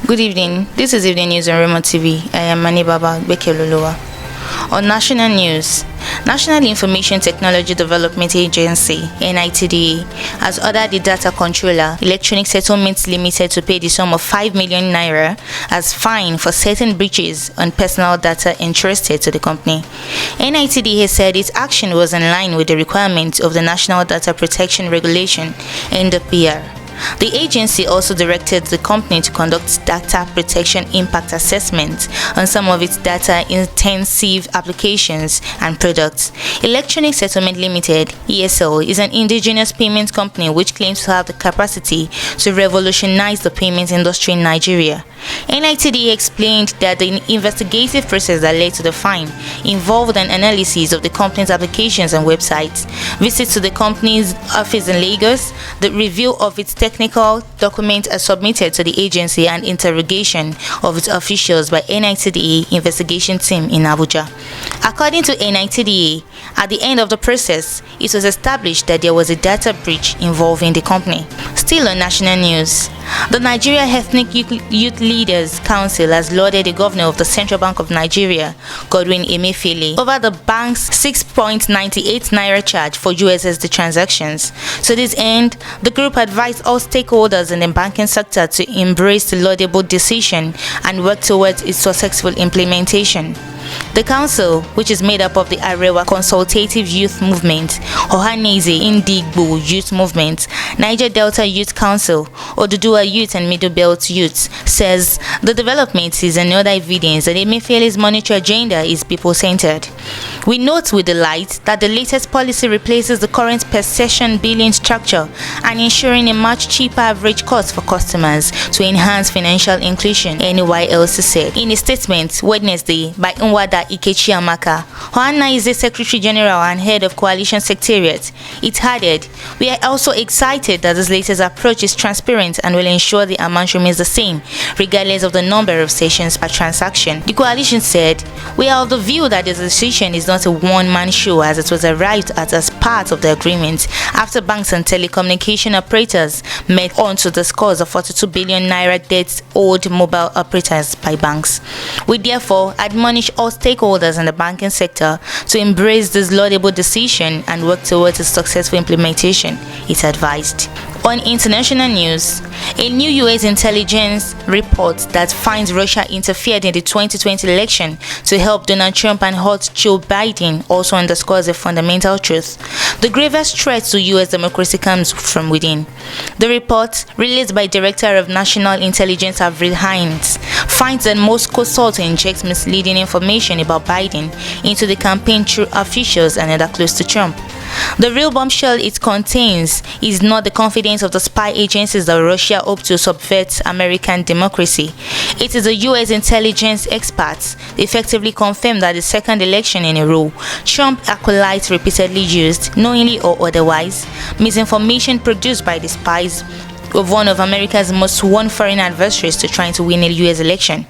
Good evening. This is Evening News on Remote TV. I am Mani Baba Bekelolowa. On national news, National Information Technology Development Agency (NITDA) has ordered the data controller, Electronic Settlements Limited, to pay the sum of 5 million naira as fine for certain breaches on personal data entrusted to the company. NITDA said its action was in line with the requirements of the National Data Protection Regulation (NDPR). The agency also directed the company to conduct data protection impact assessment on some of its data-intensive applications and products. Electronic Settlement Limited (ESL) is an indigenous payment company which claims to have the capacity to revolutionize the payment industry in Nigeria. NITDA explained that the investigative process that led to the fine involved an analysis of the company's applications and websites, visits to the company's office in Lagos, the review of its technical documents as submitted to the agency, and interrogation of its officials by NITDA investigation team in Abuja. According to NITDA, at the end of the process, it was established that there was a data breach involving the company. Still on national news, the Nigeria Ethnic Youth Leaders Council has lauded the governor of the Central Bank of Nigeria, Godwin Emefiele, over the bank's 6.98 naira charge for USSD transactions. To this end, the group advised all stakeholders in the banking sector to embrace the laudable decision and work towards its successful implementation. The council, which is made up of the Arewa Consultative Youth Movement, Ohaneze Indigbo Youth Movement, Niger Delta Youth Council, Oduduwa Youth and Middle Belt Youth, says the development is another evidence that Emefiele's monetary agenda is people-centered. We note with delight that the latest policy replaces the current per-session billing structure and ensuring a much cheaper average cost for customers to enhance financial inclusion, NYLC said. In a statement Wednesday by Nwada Ikechi Amaka, Hoana is the Secretary General and Head of Coalition Secretariat. It added, "We are also excited that this latest approach is transparent and will ensure the amount remains the same, regardless of the number of sessions per transaction." The coalition said, "We are of the view that this decision is not a one-man show, as it was arrived at as part of the agreement after banks and telecommunication operators met on to discuss the 42 billion naira debts owed mobile operators by banks. We therefore admonish all stakeholders in the banking sector to embrace this laudable decision and work towards its successful implementation," it advised. On international news, a new U.S. intelligence report that finds Russia interfered in the 2020 election to help Donald Trump and hurt Joe Biden also underscores a fundamental truth: the gravest threat to U.S. democracy comes from within. The report, released by Director of National Intelligence Avril Haines, finds that Moscow sought to inject misleading information about Biden into the campaign through officials and others close to Trump. The real bombshell it contains is not the confidence of the spy agencies that Russia hoped to subvert American democracy. It is the U.S. intelligence experts effectively confirmed that the second election in a row, Trump acolytes repeatedly used, knowingly or otherwise, misinformation produced by the spies of one of America's most sworn foreign adversaries to trying to win a U.S. election.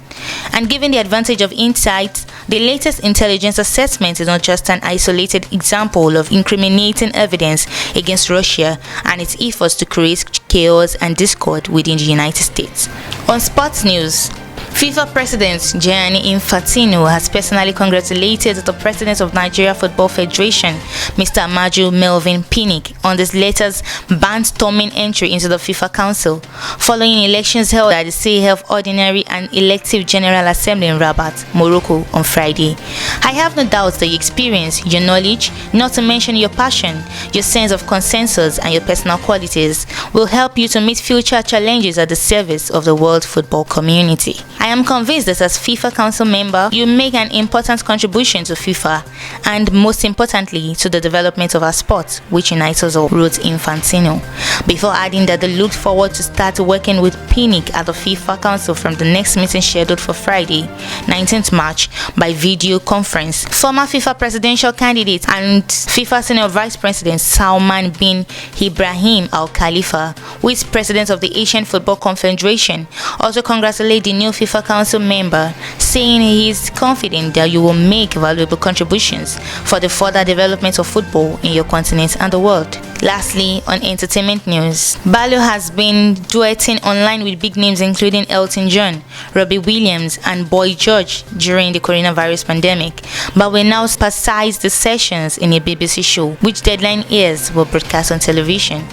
And given the advantage of insight, the latest intelligence assessment is not just an isolated example of incriminating evidence against Russia and its efforts to create chaos and discord within the United States. On sports news, FIFA President Gianni Infantino has personally congratulated the President of Nigeria Football Federation, Mr. Amaju Melvin Pinnick, on this latest barnstorming entry into the FIFA Council, following elections held at the CAF Ordinary and Elective General Assembly in Rabat, Morocco, on Friday. "I have no doubt that your experience, your knowledge, not to mention your passion, your sense of consensus, and your personal qualities will help you to meet future challenges at the service of the world football community. I am convinced that as FIFA Council member, you make an important contribution to FIFA and most importantly to the development of our sport, which unites us all," wrote Infantino, before adding that they looked forward to start working with Pinnick at the FIFA Council from the next meeting scheduled for Friday, 19th March, by video conference. Former FIFA presidential candidate and FIFA Senior Vice President Salman bin Ibrahim Al Khalifa, who is president of the Asian Football Confederation, also congratulated the new FIFA Council member, saying he is confident that you will make valuable contributions for the further development of football in your continent and the world. Lastly, on entertainment news, Balo has been duetting online with big names including Elton John, Robbie Williams, and Boy George during the coronavirus pandemic, but will now supersize the sessions in a BBC show, which Deadline airs will broadcast on television.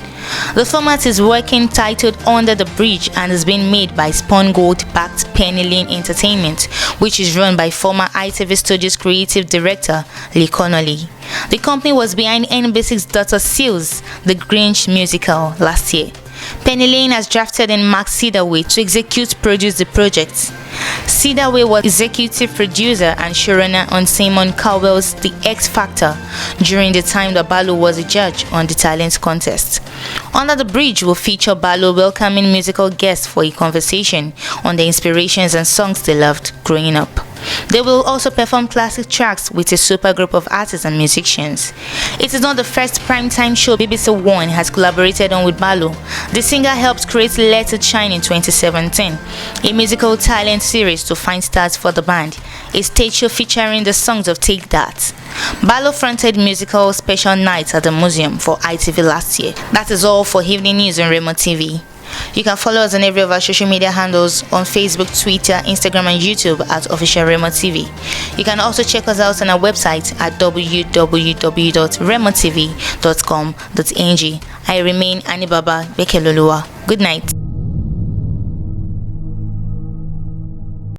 The format is working titled Under the Bridge and is being made by Spun Gold-backed Penny Lane Entertainment, which is run by former ITV Studios creative director Lee Connolly. The company was behind NBC's Dr. Seuss, The Grinch musical, last year. Penny Lane has drafted in Mark Cedarway to produce the project. Cedarway was executive producer and showrunner on Simon Cowell's The X Factor during the time that Balo was a judge on the talent contest. Under the Bridge will feature Balo welcoming musical guests for a conversation on the inspirations and songs they loved growing up. They will also perform classic tracks with a super group of artists and musicians. It is not the first primetime show BBC One has collaborated on with Balo. The singer helped create Let It Shine in 2017, a musical talent series to find stars for the band, a stage show featuring the songs of Take That. Balo fronted musical special nights at the museum for ITV last year. That is all for evening news on Remo TV. You can follow us on every of our social media handles on Facebook, Twitter, Instagram, and YouTube at Official Remo TV. You can also check us out on our website at www.remotv.com.ng. I remain Anibaba Bekelolua. Good night.